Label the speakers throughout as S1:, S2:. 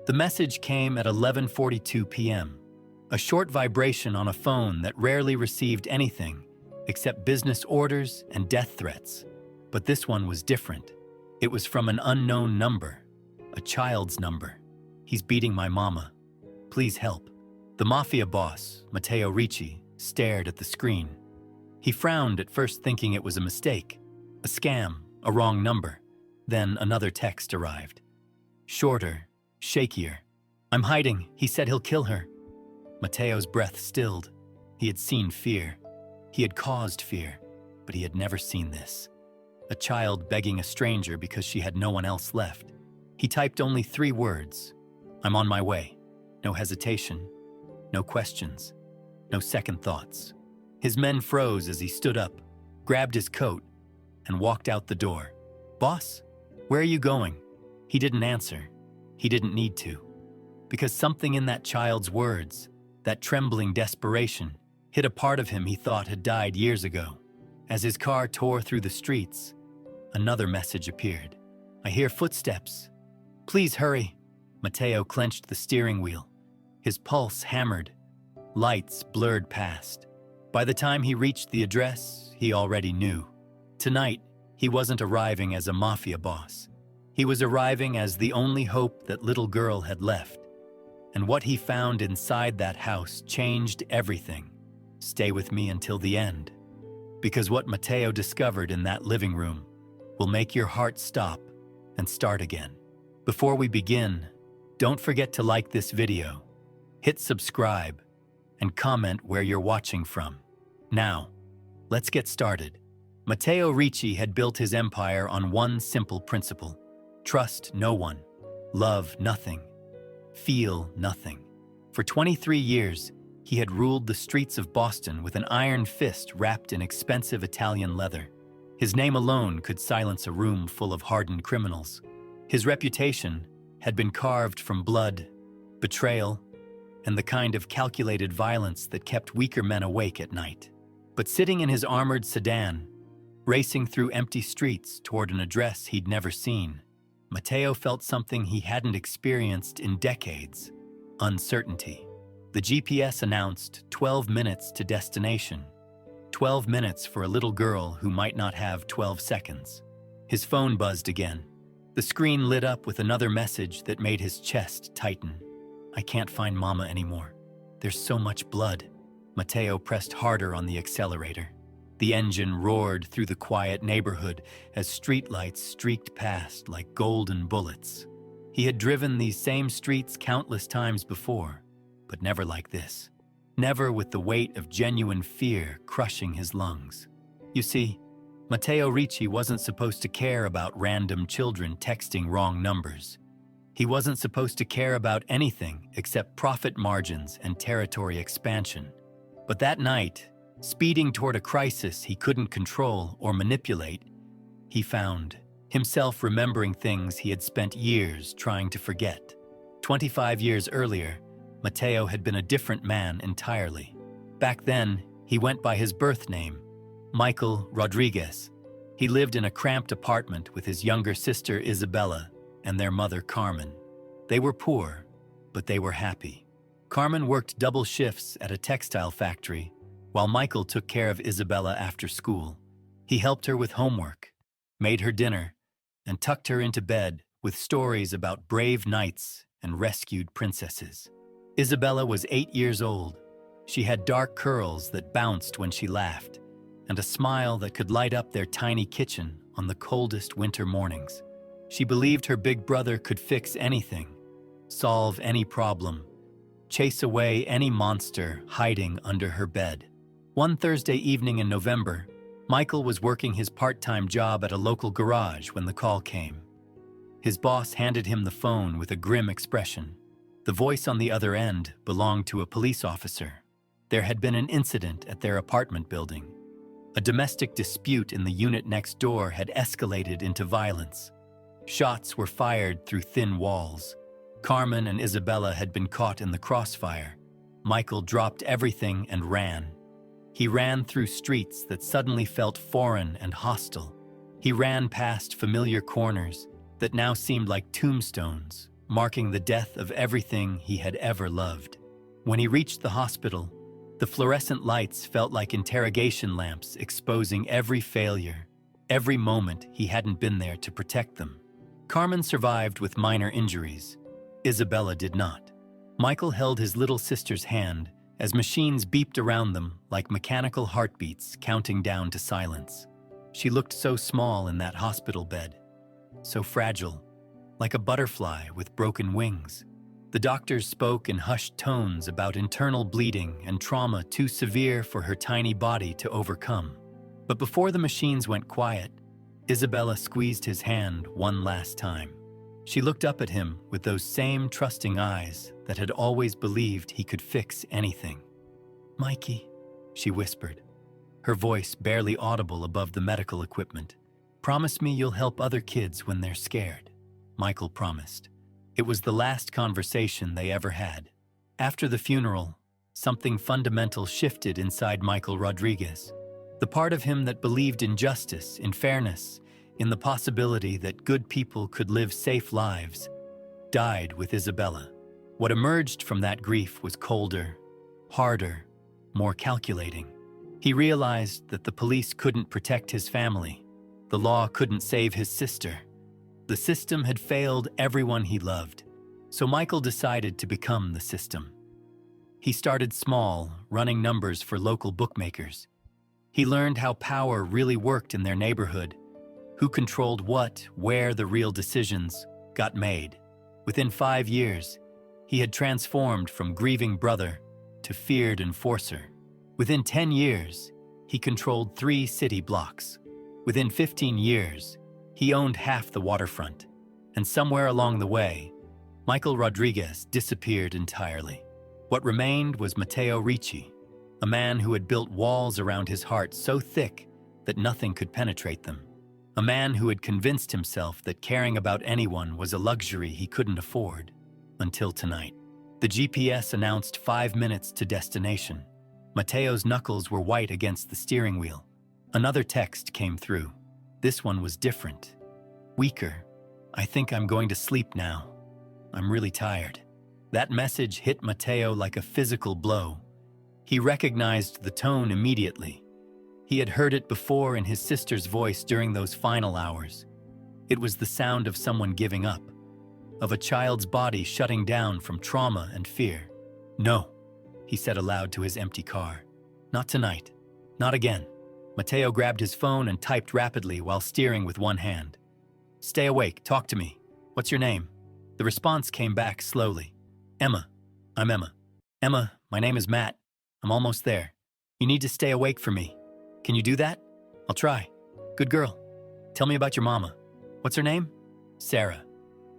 S1: The message came at 11:42 p.m., a short vibration on a phone that rarely received anything except business orders and death threats. But this one was different. It was from an unknown number, a child's number. "He's beating my mama. Please help." The mafia boss, Matteo Ricci, stared at the screen. He frowned at first, thinking it was a mistake, a scam, a wrong number. Then another text arrived. Shorter, shakier. "I'm hiding. He said he'll kill her." Matteo's breath stilled. He had seen fear. He had caused fear, but he had never seen this. A child begging a stranger because she had no one else left. He typed only 3 words. "I'm on my way." No hesitation, no questions, no second thoughts. His men froze as he stood up, grabbed his coat, and walked out the door. "Boss, where are you going?" He didn't answer. He didn't need to. Because something in that child's words, that trembling desperation, hit a part of him he thought had died years ago. As his car tore through the streets, another message appeared. "I hear footsteps. Please hurry." Matteo clenched the steering wheel. His pulse hammered. Lights blurred past. By the time he reached the address, he already knew. Tonight, he wasn't arriving as a mafia boss. He was arriving as the only hope that little girl had left. And what he found inside that house changed everything. Stay with me until the end. Because what Matteo discovered in that living room will make your heart stop and start again. Before we begin, don't forget to like this video, hit subscribe, and comment where you're watching from. Now, let's get started. Matteo Ricci had built his empire on one simple principle: trust no one, love nothing, feel nothing. For 23 years, he had ruled the streets of Boston with an iron fist wrapped in expensive Italian leather. His name alone could silence a room full of hardened criminals. His reputation had been carved from blood, betrayal, and the kind of calculated violence that kept weaker men awake at night. But sitting in his armored sedan, racing through empty streets toward an address he'd never seen, Matteo felt something he hadn't experienced in decades: uncertainty. The GPS announced 12 minutes to destination. 12 minutes for a little girl who might not have 12 seconds. His phone buzzed again. The screen lit up with another message that made his chest tighten. "I can't find Mama anymore. There's so much blood." Matteo pressed harder on the accelerator. The engine roared through the quiet neighborhood as streetlights streaked past like golden bullets. He had driven these same streets countless times before, but never like this. Never with the weight of genuine fear crushing his lungs. You see, Matteo Ricci wasn't supposed to care about random children texting wrong numbers. He wasn't supposed to care about anything except profit margins and territory expansion. But that night, speeding toward a crisis he couldn't control or manipulate, he found himself remembering things he had spent years trying to forget. 25 years earlier, Matteo had been a different man entirely. Back then, he went by his birth name, Michael Rodriguez. He lived in a cramped apartment with his younger sister Isabella and their mother Carmen. They were poor, but they were happy. Carmen worked double shifts at a textile factory, while Michael took care of Isabella after school. He helped her with homework, made her dinner, and tucked her into bed with stories about brave knights and rescued princesses. Isabella was 8 years old. She had dark curls that bounced when she laughed, and a smile that could light up their tiny kitchen on the coldest winter mornings. She believed her big brother could fix anything, solve any problem, chase away any monster hiding under her bed. One Thursday evening in November, Michael was working his part-time job at a local garage when the call came. His boss handed him the phone with a grim expression. The voice on the other end belonged to a police officer. There had been an incident at their apartment building. A domestic dispute in the unit next door had escalated into violence. Shots were fired through thin walls. Carmen and Isabella had been caught in the crossfire. Michael dropped everything and ran. He ran through streets that suddenly felt foreign and hostile. He ran past familiar corners that now seemed like tombstones, marking the death of everything he had ever loved. When he reached the hospital, the fluorescent lights felt like interrogation lamps exposing every failure, every moment he hadn't been there to protect them. Carmen survived with minor injuries. Isabella did not. Michael held his little sister's hand as machines beeped around them like mechanical heartbeats counting down to silence. She looked so small in that hospital bed, so fragile, like a butterfly with broken wings. The doctors spoke in hushed tones about internal bleeding and trauma too severe for her tiny body to overcome. But before the machines went quiet, Isabella squeezed his hand one last time. She looked up at him with those same trusting eyes that had always believed he could fix anything. "Mikey," she whispered, her voice barely audible above the medical equipment. "Promise me you'll help other kids when they're scared." Michael promised. It was the last conversation they ever had. After the funeral, something fundamental shifted inside Michael Rodriguez. The part of him that believed in justice, in fairness, in the possibility that good people could live safe lives, died with Isabella. What emerged from that grief was colder, harder, more calculating. He realized that the police couldn't protect his family. The law couldn't save his sister. The system had failed everyone he loved, so Michael decided to become the system. He started small, running numbers for local bookmakers. He learned how power really worked in their neighborhood, who controlled what, where the real decisions got made. Within 5 years, he had transformed from grieving brother to feared enforcer. Within 10 years, he controlled 3 city blocks. Within 15 years, he owned half the waterfront. And somewhere along the way, Michael Rodriguez disappeared entirely. What remained was Matteo Ricci, a man who had built walls around his heart so thick that nothing could penetrate them. A man who had convinced himself that caring about anyone was a luxury he couldn't afford. Until tonight. The GPS announced 5 minutes to destination. Matteo's knuckles were white against the steering wheel. Another text came through. This one was different. Weaker. "I think I'm going to sleep now. I'm really tired." That message hit Matteo like a physical blow. He recognized the tone immediately. He had heard it before in his sister's voice during those final hours. It was the sound of someone giving up, of a child's body shutting down from trauma and fear. "No," he said aloud to his empty car. "Not tonight. Not again." Matteo grabbed his phone and typed rapidly while steering with one hand. "Stay awake. Talk to me. What's your name?" The response came back slowly. "Emma. I'm Emma." "Emma, my name is Matt. I'm almost there. You need to stay awake for me. Can you do that?" "I'll try." "Good girl. Tell me about your mama. What's her name?" "Sarah.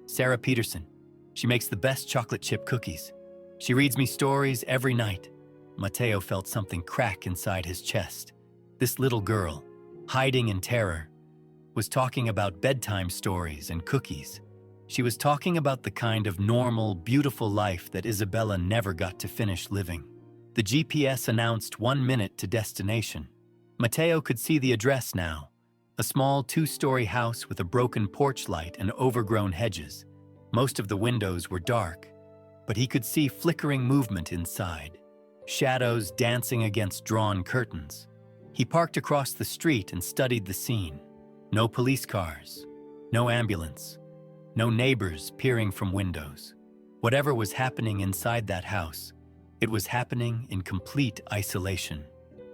S1: Sarah Peterson. She makes the best chocolate chip cookies. She reads me stories every night." Matteo felt something crack inside his chest. This little girl, hiding in terror, was talking about bedtime stories and cookies. She was talking about the kind of normal, beautiful life that Isabella never got to finish living. The GPS announced 1 minute to destination. Matteo could see the address now, a small 2-story house with a broken porch light and overgrown hedges. Most of the windows were dark, but he could see flickering movement inside, shadows dancing against drawn curtains. He parked across the street and studied the scene. No police cars, no ambulance, no neighbors peering from windows. Whatever was happening inside that house, it was happening in complete isolation.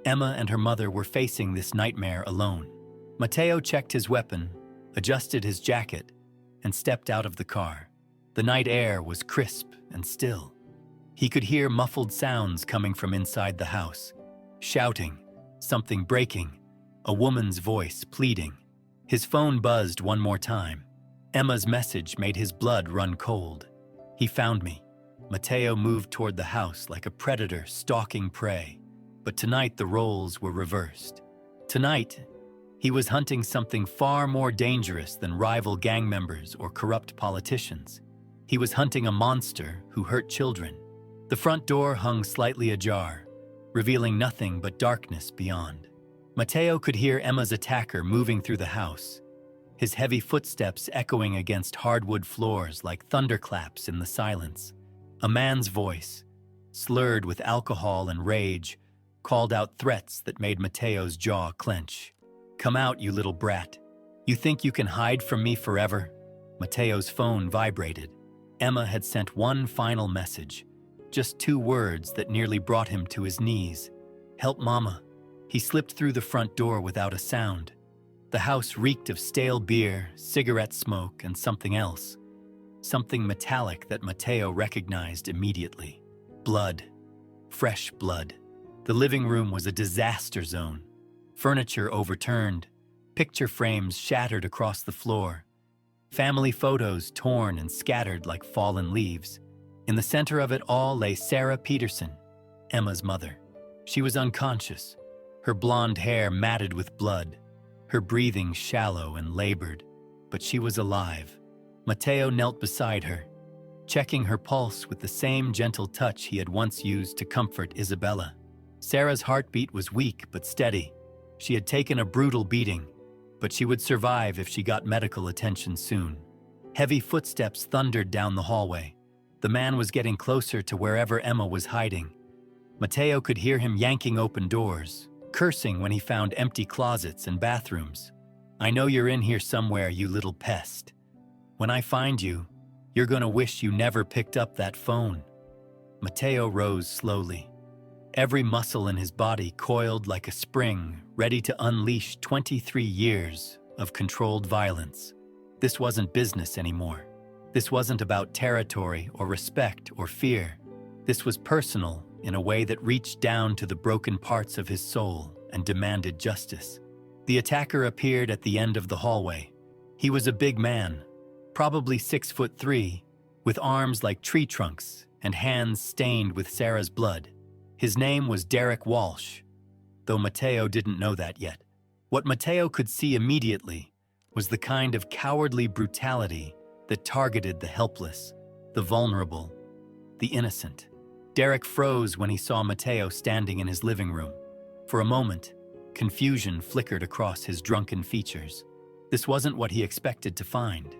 S1: Emma and her mother were facing this nightmare alone. Matteo checked his weapon, adjusted his jacket, and stepped out of the car. The night air was crisp and still. He could hear muffled sounds coming from inside the house. Shouting, something breaking, a woman's voice pleading. His phone buzzed one more time. Emma's message made his blood run cold. "He found me." Matteo moved toward the house like a predator stalking prey. But tonight the roles were reversed. Tonight, he was hunting something far more dangerous than rival gang members or corrupt politicians. He was hunting a monster who hurt children. The front door hung slightly ajar, revealing nothing but darkness beyond. Matteo could hear Emma's attacker moving through the house. his heavy footsteps echoing against hardwood floors like thunderclaps in the silence. A man's voice, slurred with alcohol and rage, called out threats that made Mateo's jaw clench. "Come out, you little brat. You think you can hide from me forever?" Mateo's phone vibrated. Emma had sent one final message, just 2 words that nearly brought him to his knees. "Help Mama." He slipped through the front door without a sound. The house reeked of stale beer, cigarette smoke, and something else. Something metallic that Mateo recognized immediately. Blood. Fresh blood. The living room was a disaster zone. Furniture overturned. Picture frames shattered across the floor. Family photos torn and scattered like fallen leaves. In the center of it all lay Sarah Peterson, Emma's mother. She was unconscious, her blonde hair matted with blood, her breathing shallow and labored, but she was alive. Mateo knelt beside her, checking her pulse with the same gentle touch he had once used to comfort Isabella. Sarah's heartbeat was weak but steady. She had taken a brutal beating, but she would survive if she got medical attention soon. Heavy footsteps thundered down the hallway. The man was getting closer to wherever Emma was hiding. Mateo could hear him yanking open doors, cursing when he found empty closets and bathrooms. "I know you're in here somewhere, you little pest. When I find you, you're gonna wish you never picked up that phone." Mateo rose slowly. Every muscle in his body coiled like a spring, ready to unleash 23 years of controlled violence. This wasn't business anymore. This wasn't about territory or respect or fear. This was personal in a way that reached down to the broken parts of his soul and demanded justice. The attacker appeared at the end of the hallway. He was a big man, probably 6'3", with arms like tree trunks and hands stained with Sarah's blood. His name was Derek Walsh, though Mateo didn't know that yet. What Mateo could see immediately was the kind of cowardly brutality that targeted the helpless, the vulnerable, the innocent. Derek froze when he saw Mateo standing in his living room. For a moment, confusion flickered across his drunken features. This wasn't what he expected to find.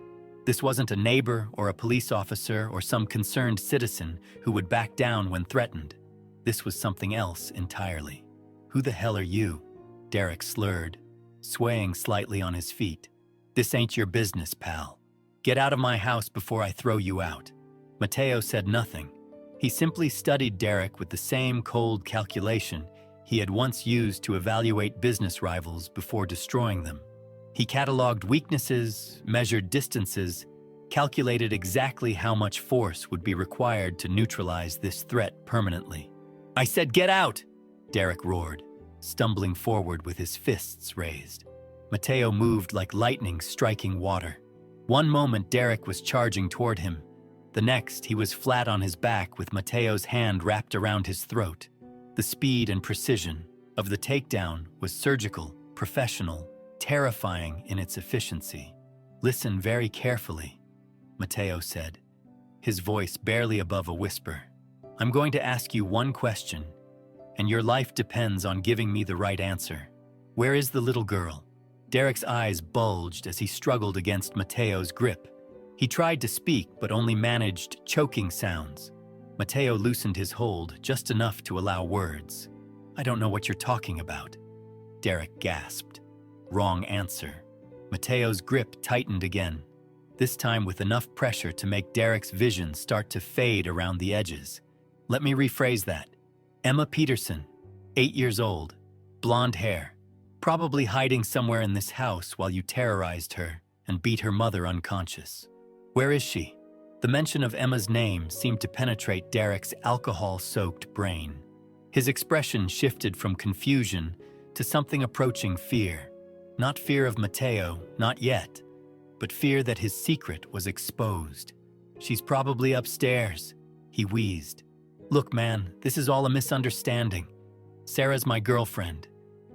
S1: This wasn't a neighbor or a police officer or some concerned citizen who would back down when threatened. This was something else entirely. "Who the hell are you?" Derek slurred, swaying slightly on his feet. "This ain't your business, pal. Get out of my house before I throw you out." Mateo said nothing. He simply studied Derek with the same cold calculation he had once used to evaluate business rivals before destroying them. He cataloged weaknesses, measured distances, calculated exactly how much force would be required to neutralize this threat permanently. "I said get out!" Derek roared, stumbling forward with his fists raised. Mateo moved like lightning striking water. One moment Derek was charging toward him. The next, he was flat on his back with Mateo's hand wrapped around his throat. The speed and precision of the takedown was surgical, professional, terrifying in its efficiency. "Listen very carefully," Mateo said, his voice barely above a whisper. "I'm going to ask you one question, and your life depends on giving me the right answer. Where is the little girl?" Derek's eyes bulged as he struggled against Mateo's grip. He tried to speak, but only managed choking sounds. Mateo loosened his hold just enough to allow words. "I don't know what you're talking about," Derek gasped. Wrong answer. Mateo's grip tightened again, this time with enough pressure to make Derek's vision start to fade around the edges. "Let me rephrase that. Emma Peterson, 8 years old, blonde hair, probably hiding somewhere in this house while you terrorized her and beat her mother unconscious. Where is she?" The mention of Emma's name seemed to penetrate Derek's alcohol-soaked brain. His expression shifted from confusion to something approaching fear. Not fear of Mateo, not yet, but fear that his secret was exposed. "She's probably upstairs," he wheezed. "Look, man, this is all a misunderstanding. Sarah's my girlfriend.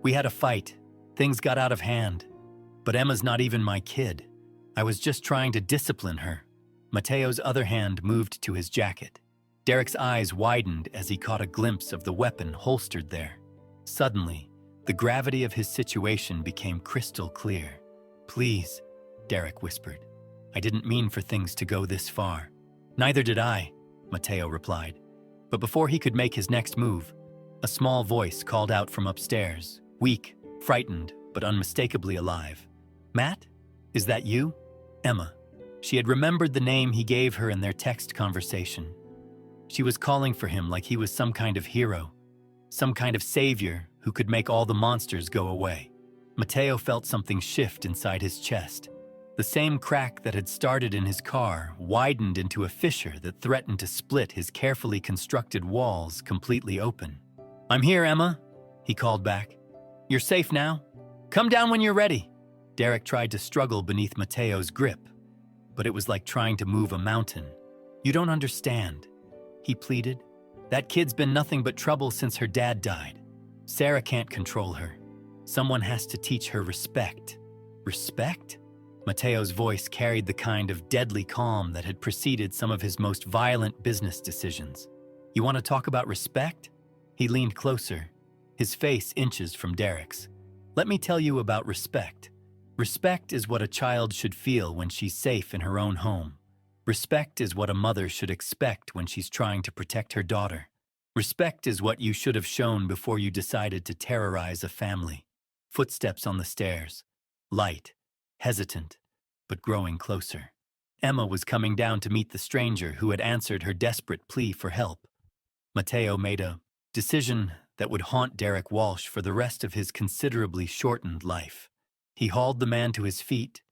S1: We had a fight. Things got out of hand. But Emma's not even my kid. I was just trying to discipline her." Mateo's other hand moved to his jacket. Derek's eyes widened as he caught a glimpse of the weapon holstered there. Suddenly, the gravity of his situation became crystal clear. "Please, Derek whispered. "I didn't mean for things to go this far." "Neither did I," Mateo replied. But before he could make his next move, a small voice called out from upstairs, weak, frightened, but unmistakably alive. "Matt? Is that you?" Emma. She had remembered the name he gave her in their text conversation. She was calling for him like he was some kind of hero, some kind of savior who could make all the monsters go away. Mateo felt something shift inside his chest. The same crack that had started in his car widened into a fissure that threatened to split his carefully constructed walls completely open. "I'm here, Emma," he called back. "You're safe now? Come down when you're ready." Derek tried to struggle beneath Mateo's grip, but it was like trying to move a mountain. "You don't understand," he pleaded. "That kid's been nothing but trouble since her dad died. Sarah can't control her. Someone has to teach her respect." "Respect?" Mateo's voice carried the kind of deadly calm that had preceded some of his most violent business decisions. "You want to talk about respect?" He leaned closer, his face inches from Derek's. "Let me tell you about respect. Respect is what a child should feel when she's safe in her own home. Respect is what a mother should expect when she's trying to protect her daughter. Respect is what you should have shown before you decided to terrorize a family." Footsteps on the stairs. Light, hesitant, but growing closer. Emma was coming down to meet the stranger who had answered her desperate plea for help. Mateo made a decision that would haunt Derek Walsh for the rest of his considerably shortened life. He hauled the man to his feet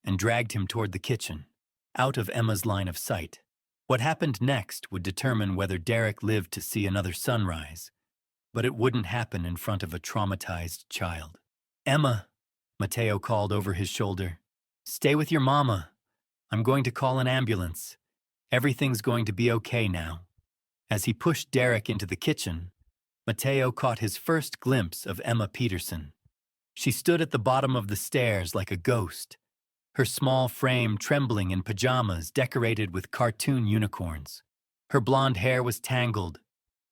S1: and dragged him toward the kitchen, out of Emma's line of sight. What happened next would determine whether Derek lived to see another sunrise, but it wouldn't happen in front of a traumatized child. "Emma," Mateo called over his shoulder, "stay with your mama. I'm going to call an ambulance. Everything's going to be okay now." As he pushed Derek into the kitchen, Mateo caught his first glimpse of Emma Peterson. She stood at the bottom of the stairs like a ghost, her small frame trembling in pajamas decorated with cartoon unicorns. Her blonde hair was tangled,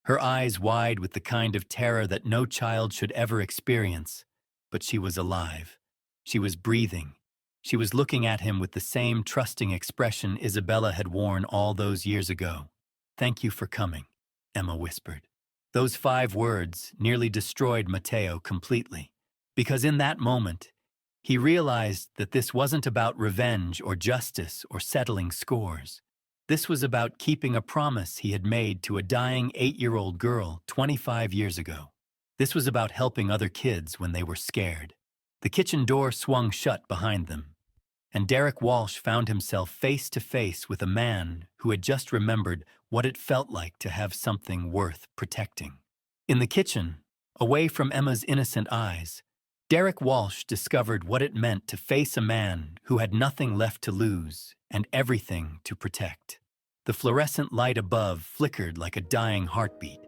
S1: her eyes wide with the kind of terror that no child should ever experience. But she was alive. She was breathing. She was looking at him with the same trusting expression Isabella had worn all those years ago. "Thank you for coming," Emma whispered. Those 5 words nearly destroyed Mateo completely, because in that moment, he realized that this wasn't about revenge or justice or settling scores. This was about keeping a promise he had made to a dying 8-year-old girl 25 years ago. This was about helping other kids when they were scared. The kitchen door swung shut behind them, and Derek Walsh found himself face to face with a man who had just remembered what it felt like to have something worth protecting. In the kitchen, away from Emma's innocent eyes, Derek Walsh discovered what it meant to face a man who had nothing left to lose and everything to protect. The fluorescent light above flickered like a dying heartbeat,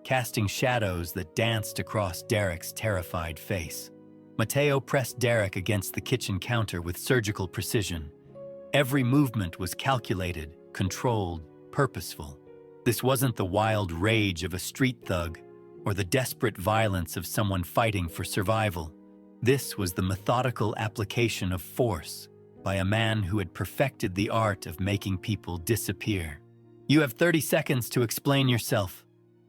S1: casting shadows that danced across Derek's terrified face. Mateo pressed Derek against the kitchen counter with surgical precision. Every movement was calculated, controlled, purposeful. This wasn't the wild rage of a street thug or the desperate violence of someone fighting for survival. This was the methodical application of force by a man who had perfected the art of making people disappear. "You have 30 seconds to explain yourself,"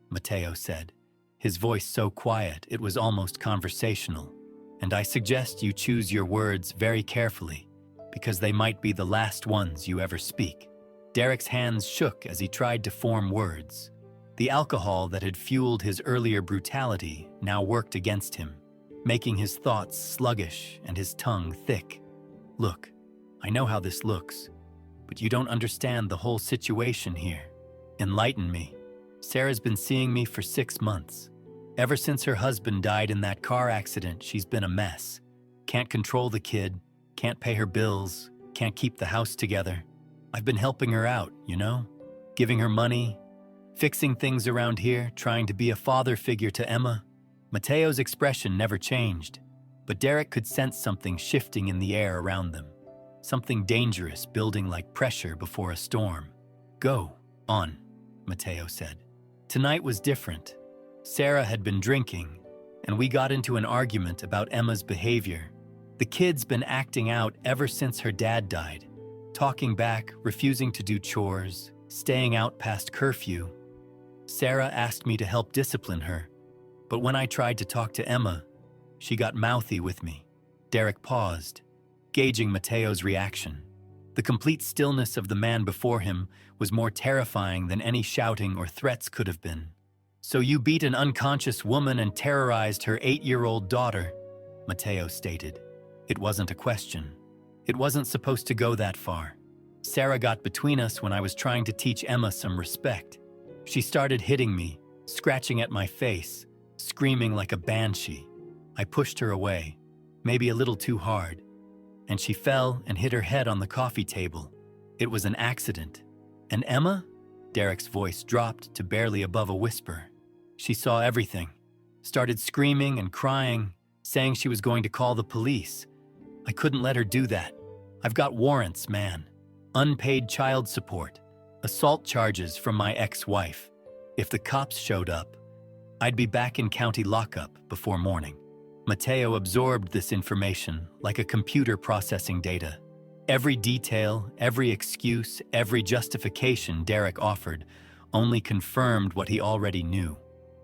S1: Mateo said, his voice so quiet it was almost conversational. "And I suggest you choose your words very carefully, because they might be the last ones you ever speak." Derek's hands shook as he tried to form words. The alcohol that had fueled his earlier brutality now worked against him, making his thoughts sluggish and his tongue thick. "Look, I know how this looks, but you don't understand the whole situation here. Enlighten me. Sarah's been seeing me for 6 months. Ever since her husband died in that car accident, she's been a mess. Can't control the kid, can't pay her bills, can't keep the house together. I've been helping her out, you know? Giving her money, fixing things around here, trying to be a father figure to Emma." Mateo's expression never changed, but Derek could sense something shifting in the air around them. Something dangerous building like pressure before a storm. "Go on," Mateo said. "Tonight was different. Sarah had been drinking, and we got into an argument about Emma's behavior. The kid's been acting out ever since her dad died. Talking back, refusing to do chores, staying out past curfew. Sarah asked me to help discipline her, but when I tried to talk to Emma, she got mouthy with me. Derek paused, gauging Mateo's reaction. The complete stillness of the man before him was more terrifying than any shouting or threats could have been. "So you beat an unconscious woman and terrorized her 8-year-old daughter," Mateo stated. It wasn't a question. It wasn't supposed to go that far. Sarah got between us when I was trying to teach Emma some respect. She started hitting me, scratching at my face, screaming like a banshee. I pushed her away, maybe a little too hard, and she fell and hit her head on the coffee table. It was an accident. And Emma? Derek's voice dropped to barely above a whisper. She saw everything, started screaming and crying, saying she was going to call the police. I couldn't let her do that. I've got warrants, man. Unpaid child support, assault charges from my ex-wife. If the cops showed up, I'd be back in county lockup before morning. Mateo absorbed this information like a computer processing data. Every detail, every excuse, every justification Derek offered only confirmed what he already knew.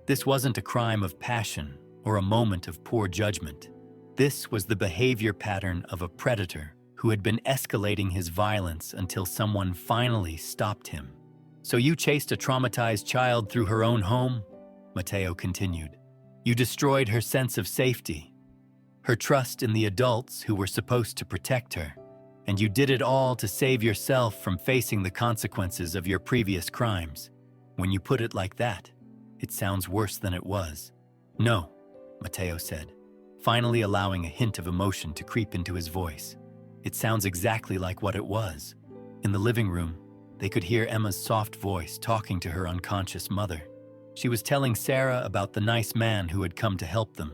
S1: This wasn't a crime of passion or a moment of poor judgment. This was the behavior pattern of a predator who had been escalating his violence until someone finally stopped him. "So you chased a traumatized child through her own home?" Mateo continued. "You destroyed her sense of safety, her trust in the adults who were supposed to protect her, and you did it all to save yourself from facing the consequences of your previous crimes. When you put it like that, it sounds worse than it was." "No," Mateo said, finally allowing a hint of emotion to creep into his voice. "It sounds exactly like what it was." In the living room, they could hear Emma's soft voice talking to her unconscious mother. She was telling Sarah about the nice man who had come to help them,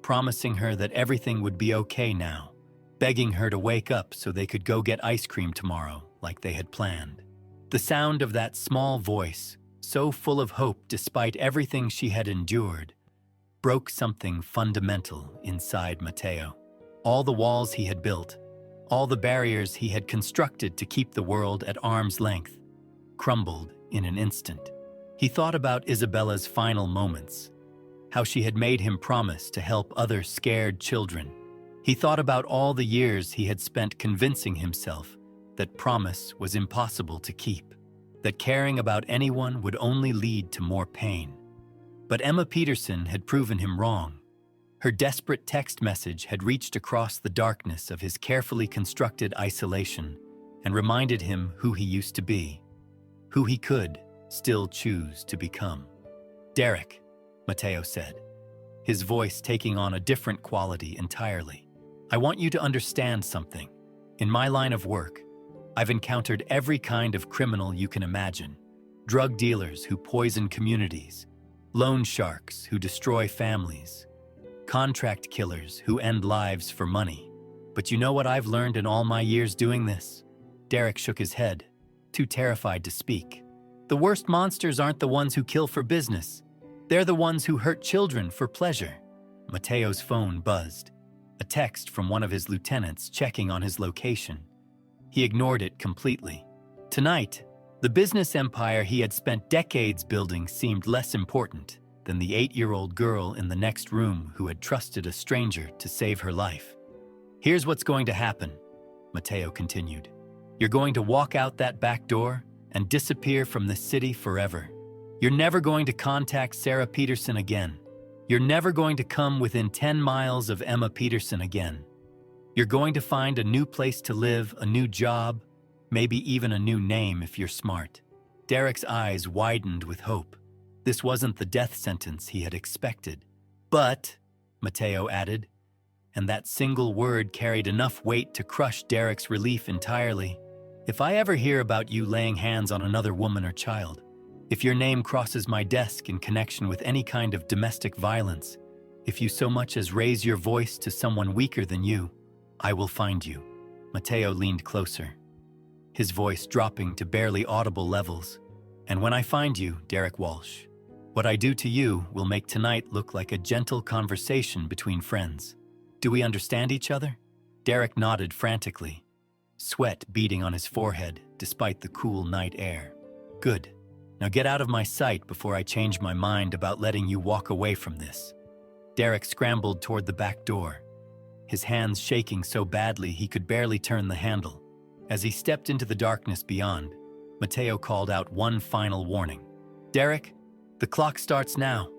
S1: promising her that everything would be okay now, begging her to wake up so they could go get ice cream tomorrow like they had planned. The sound of that small voice, so full of hope despite everything she had endured, broke something fundamental inside Mateo. All the walls he had built, all the barriers he had constructed to keep the world at arm's length, crumbled in an instant. He thought about Isabella's final moments, how she had made him promise to help other scared children. He thought about all the years he had spent convincing himself that promise was impossible to keep, that caring about anyone would only lead to more pain. But Emma Peterson had proven him wrong. Her desperate text message had reached across the darkness of his carefully constructed isolation and reminded him who he used to be, who he could still choose to become. "Derek," Mateo said, his voice taking on a different quality entirely. "I want you to understand something. In my line of work, I've encountered every kind of criminal you can imagine. Drug dealers who poison communities, loan sharks who destroy families, contract killers who end lives for money. But you know what I've learned in all my years doing this?" Derek shook his head, too terrified to speak. "The worst monsters aren't the ones who kill for business. They're the ones who hurt children for pleasure." Mateo's phone buzzed, a text from one of his lieutenants checking on his location. He ignored it completely. Tonight, the business empire he had spent decades building seemed less important than the 8-year-old girl in the next room who had trusted a stranger to save her life. "Here's what's going to happen," Mateo continued. "You're going to walk out that back door and disappear from the city forever. You're never going to contact Sarah Peterson again. You're never going to come within 10 miles of Emma Peterson again. You're going to find a new place to live, a new job, maybe even a new name if you're smart." Derek's eyes widened with hope. This wasn't the death sentence he had expected. "But," Mateo added, and that single word carried enough weight to crush Derek's relief entirely, "if I ever hear about you laying hands on another woman or child, if your name crosses my desk in connection with any kind of domestic violence, if you so much as raise your voice to someone weaker than you, I will find you." Mateo leaned closer, his voice dropping to barely audible levels. "And when I find you, Derek Walsh, what I do to you will make tonight look like a gentle conversation between friends. Do we understand each other?" Derek nodded frantically, sweat beading on his forehead despite the cool night air. Good. Now get out of my sight before I change my mind about letting you walk away from this. Derek scrambled toward the back door, his hands shaking so badly he could barely turn the handle. As he stepped into the darkness beyond, Mateo called out one final warning. Derek, the clock starts now.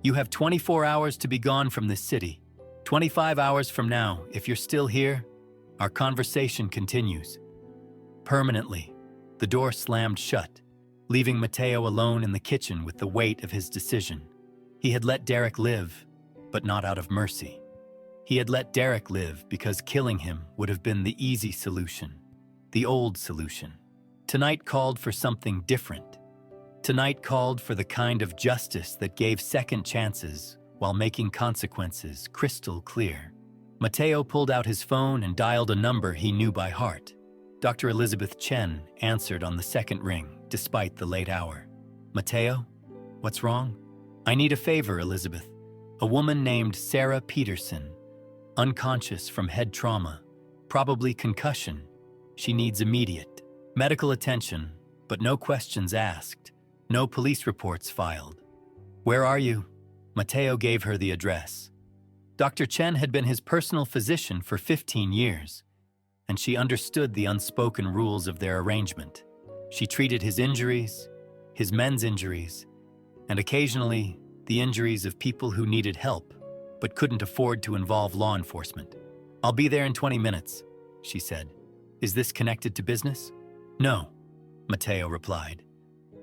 S1: You have 24 hours to be gone from this city. 25 hours from now, if you're still here, our conversation continues. Permanently, the door slammed shut, leaving Mateo alone in the kitchen with the weight of his decision. He had let Derek live, but not out of mercy. He had let Derek live because killing him would have been the easy solution, the old solution. Tonight called for something different. Tonight called for the kind of justice that gave second chances while making consequences crystal clear. Mateo pulled out his phone and dialed a number he knew by heart. Dr. Elizabeth Chen answered on the second ring, despite the late hour. Mateo, what's wrong? I need a favor, Elizabeth. A woman named Sarah Peterson, unconscious from head trauma, probably concussion. She needs immediate medical attention, but no questions asked, no police reports filed. Where are you? Mateo gave her the address. Dr. Chen had been his personal physician for 15 years, and she understood the unspoken rules of their arrangement. She treated his injuries, his men's injuries, and occasionally the injuries of people who needed help but couldn't afford to involve law enforcement. I'll be there in 20 minutes, she said. Is this connected to business? No, Mateo replied,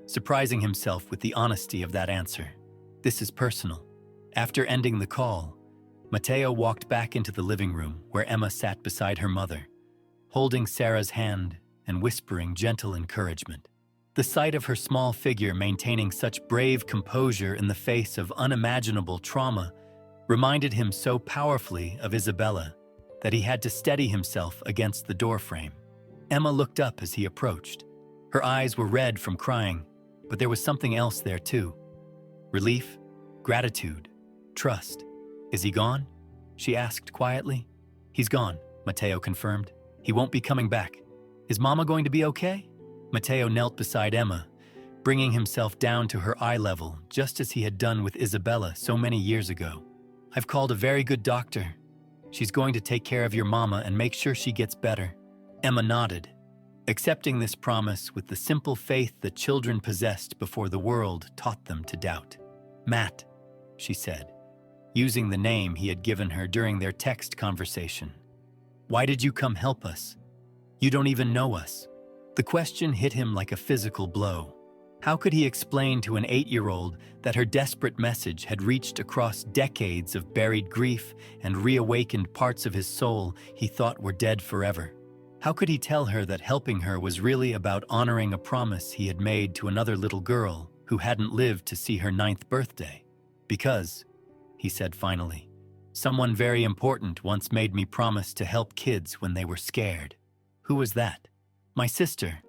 S1: surprising himself with the honesty of that answer. This is personal. After ending the call, Mateo walked back into the living room where Emma sat beside her mother, holding Sarah's hand and whispering gentle encouragement. The sight of her small figure maintaining such brave composure in the face of unimaginable trauma reminded him so powerfully of Isabella that he had to steady himself against the doorframe. Emma looked up as he approached. Her eyes were red from crying, but there was something else there too. Relief, gratitude, trust. Is he gone? She asked quietly. He's gone, Mateo confirmed. He won't be coming back. Is Mama going to be okay? Mateo knelt beside Emma, bringing himself down to her eye level, just as he had done with Isabella so many years ago. I've called a very good doctor. She's going to take care of your Mama and make sure she gets better. Emma nodded, accepting this promise with the simple faith that children possessed before the world taught them to doubt. Matt, she said, using the name he had given her during their text conversation. Why did you come help us? You don't even know us. The question hit him like a physical blow. How could he explain to an 8-year-old that her desperate message had reached across decades of buried grief and reawakened parts of his soul he thought were dead forever? How could he tell her that helping her was really about honoring a promise he had made to another little girl who hadn't lived to see her 9th birthday? Because, he said finally, someone very important once made me promise to help kids when they were scared. Who was that? My sister.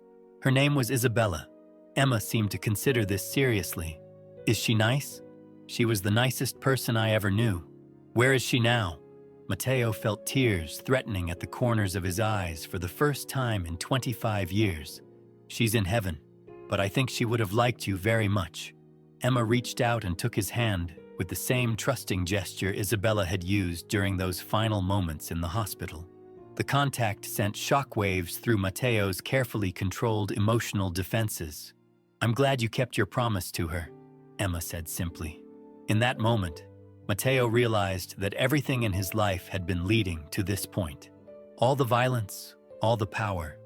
S1: Her name was Isabella. Emma seemed to consider this seriously. Is she nice? She was the nicest person I ever knew. Where is she now? Mateo felt tears threatening at the corners of his eyes for the first time in 25 years. She's in heaven, but I think she would have liked you very much. Emma reached out and took his hand with the same trusting gesture Isabella had used during those final moments in the hospital. The contact sent shockwaves through Mateo's carefully controlled emotional defenses. I'm glad you kept your promise to her, Emma said simply. In that moment, Mateo realized that everything in his life had been leading to this point. All the violence, all the power,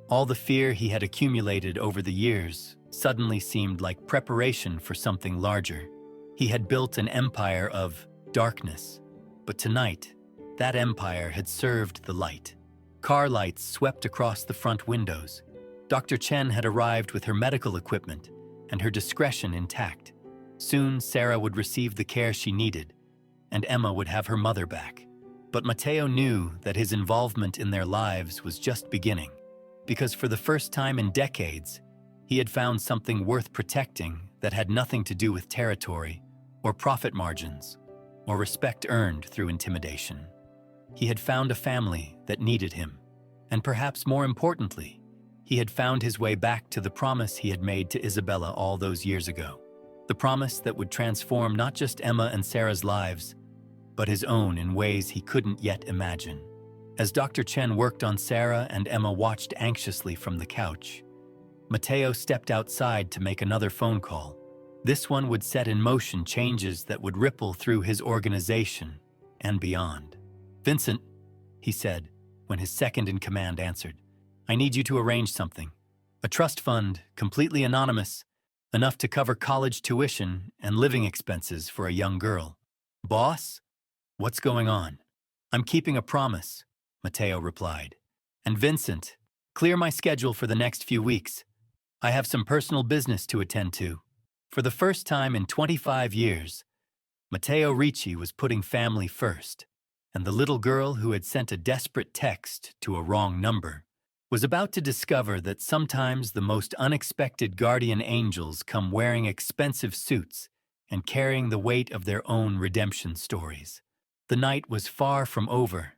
S1: all the fear he had accumulated over the years suddenly seemed like preparation for something larger. He had built an empire of darkness, but tonight, that empire had served the light. Car lights swept across the front windows. Dr. Chen had arrived with her medical equipment and her discretion intact. Soon, Sarah would receive the care she needed, and Emma would have her mother back. But Mateo knew that his involvement in their lives was just beginning, because for the first time in decades, he had found something worth protecting that had nothing to do with territory, or profit margins, or respect earned through intimidation. He had found a family that needed him. And perhaps more importantly, he had found his way back to the promise he had made to Isabella all those years ago. The promise that would transform not just Emma and Sarah's lives, but his own in ways he couldn't yet imagine. As Dr. Chen worked on Sarah and Emma watched anxiously from the couch, Mateo stepped outside to make another phone call. This one would set in motion changes that would ripple through his organization and beyond. "Vincent," he said, when his second-in-command answered, "I need you to arrange something. A trust fund, completely anonymous, enough to cover college tuition and living expenses for a young girl." "Boss? What's going on?" "I'm keeping a promise," Mateo replied. "And Vincent, clear my schedule for the next few weeks. I have some personal business to attend to." For the first time in 25 years, Matteo Ricci was putting family first, and the little girl who had sent a desperate text to a wrong number was about to discover that sometimes the most unexpected guardian angels come wearing expensive suits and carrying the weight of their own redemption stories. The night was far from over,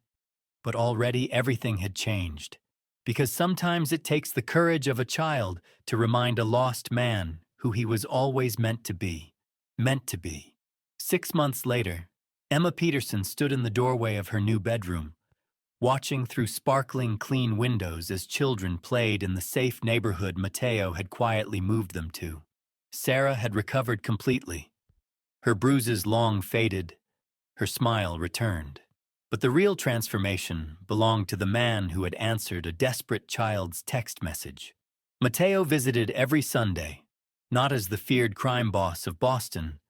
S1: but already everything had changed, because sometimes it takes the courage of a child to remind a lost man who he was always meant to be. 6 months later, Emma Peterson stood in the doorway of her new bedroom, watching through sparkling clean windows as children played in the safe neighborhood Mateo had quietly moved them to. Sarah had recovered completely. Her bruises long faded, her smile returned. But the real transformation belonged to the man who had answered a desperate child's text message. Mateo visited every Sunday, not as the feared crime boss of Boston,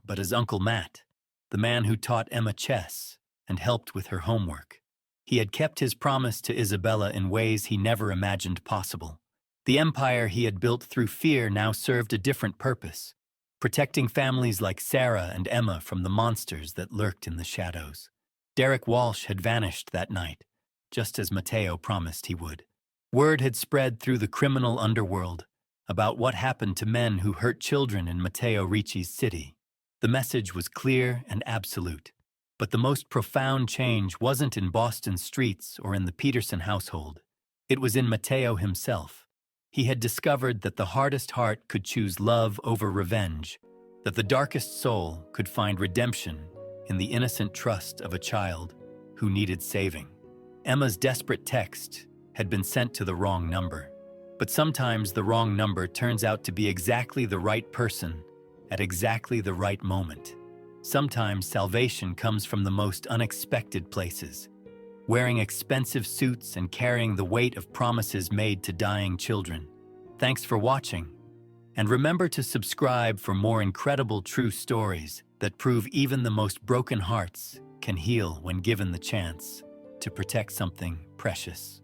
S1: but as Uncle Matt, the man who taught Emma chess and helped with her homework. He had kept his promise to Isabella in ways he never imagined possible. The empire he had built through fear now served a different purpose, protecting families like Sarah and Emma from the monsters that lurked in the shadows. Derek Walsh had vanished that night, just as Mateo promised he would. Word had spread through the criminal underworld about what happened to men who hurt children in Matteo Ricci's city. The message was clear and absolute. But the most profound change wasn't in Boston's streets or in the Peterson household. It was in Matteo himself. He had discovered that the hardest heart could choose love over revenge, that the darkest soul could find redemption in the innocent trust of a child who needed saving. Emma's desperate text had been sent to the wrong number. But sometimes the wrong number turns out to be exactly the right person at exactly the right moment. Sometimes salvation comes from the most unexpected places, wearing expensive suits and carrying the weight of promises made to dying children. Thanks for watching, and remember to subscribe for more incredible true stories that prove even the most broken hearts can heal when given the chance to protect something precious.